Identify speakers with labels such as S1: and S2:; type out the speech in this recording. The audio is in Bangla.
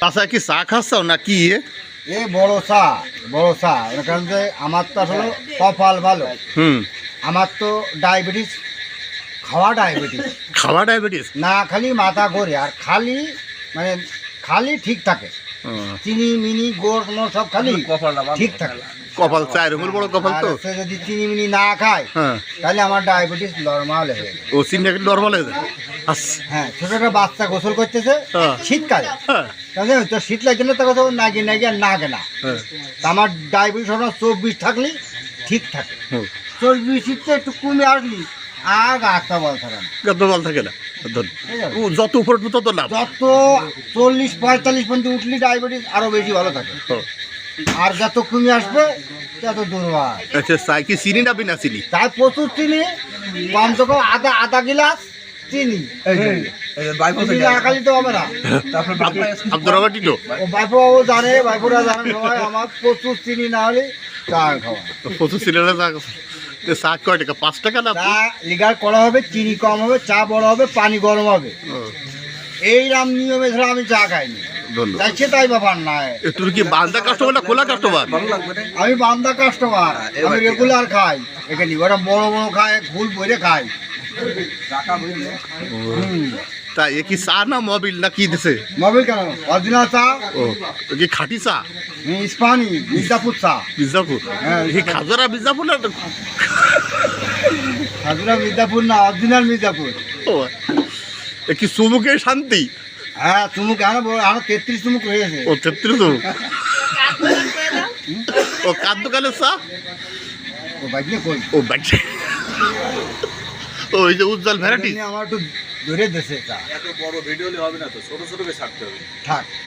S1: আচ্ছা কি চা খাচ্ছ না কি?
S2: এ বড় চা কারণ যে আমার তো আসলে কপাল ভালো। আমার তো ডায়াবেটিস খাওয়া ডায়াবেটিস না, খালি মাথা ঘোরে আর খালি ঠিক থাকে। চিনি মিনি গোড় সব খালি ঠিক থাকে।
S1: কপাল চায়ের বড় কপাল তো।
S2: যদি চিনি মিনি না খায় তাহলে আমার ডায়াবেটিস নর্মাল হয়ে যায়।
S1: ও চিনি নর্মাল হয়ে যায়।
S2: হ্যাঁ, ছোট একটা বাচ্চা গোসল করতেছে শীতকালে, তো শীত লাগছে না, তখন নাকি আর না কেনা। আমার ডায়াবেটিস 24 থাকলে ঠিক থাকে। 24 একটু কমে আসলি আর গাছটা বল থাকে না,
S1: বল থাকে না। যত উপর তত লাভ।
S2: যত 40-45 পর্যন্ত উঠলি ডায়াবেটিস আরো বেশি ভালো থাকে, আর যত কমে আসবে তত দুর্বল।
S1: আচ্ছা, চাই কি চিনি না বিনা চিনি?
S2: তাই প্রচুর চিনি, কমসে কম আধা গিলাস চিনি। তো হবে না। বাইপো জানে, বাইপুরা জানে সবাই, আমার প্রচুর চিনি না হলে চা খাওয়া।
S1: প্রচুর চিনি না চা কয় টাকা? 5 টাকা না?
S2: চা লিগার করা হবে, চিনি কম হবে, চা বড় হবে, পানি গরম হবে। এই রাম নিয়মে ধরো আমি চা খাইনি। তাই ব্যাপার নাই।
S1: তুমি কি বান্দা কাস্টমার না খোলা কাস্টমার?
S2: আমি বান্দা কাস্টমার, আমি রেগুলার খাই। এখানে ওরা বড় খায়, ফুল বইরে খাই।
S1: তা এ কি চা না মোবিল না কি দিছে?
S2: মোবিল কেন? অরিজিনাল চা।
S1: ও কি খাঁটি চা?
S2: ইস্পানি মির্জাপুর চা।
S1: মির্জাপুর? হ্যাঁ, খাজরা মির্জাপুর না?
S2: খাজরা মির্জাপুর না, অরিজিনাল মির্জাপুর।
S1: ও এ কি চুমুকে শান্তি?
S2: হ্যাঁ, চুমুক আরো 33 চুমুক হয়েছে।
S1: ও 33 চুমুক। ও কার দোকানের চা?
S2: ও বাইকে কই?
S1: ও বাইকে। ওই যে উজ্জ্বল ভ্যারাইটি
S2: আমার একটু ধরে দেশে চা।
S3: এত বড় ভিডিও হবে না তো, ছোট ছোট করে ছাড়তে হবে।
S2: থাক।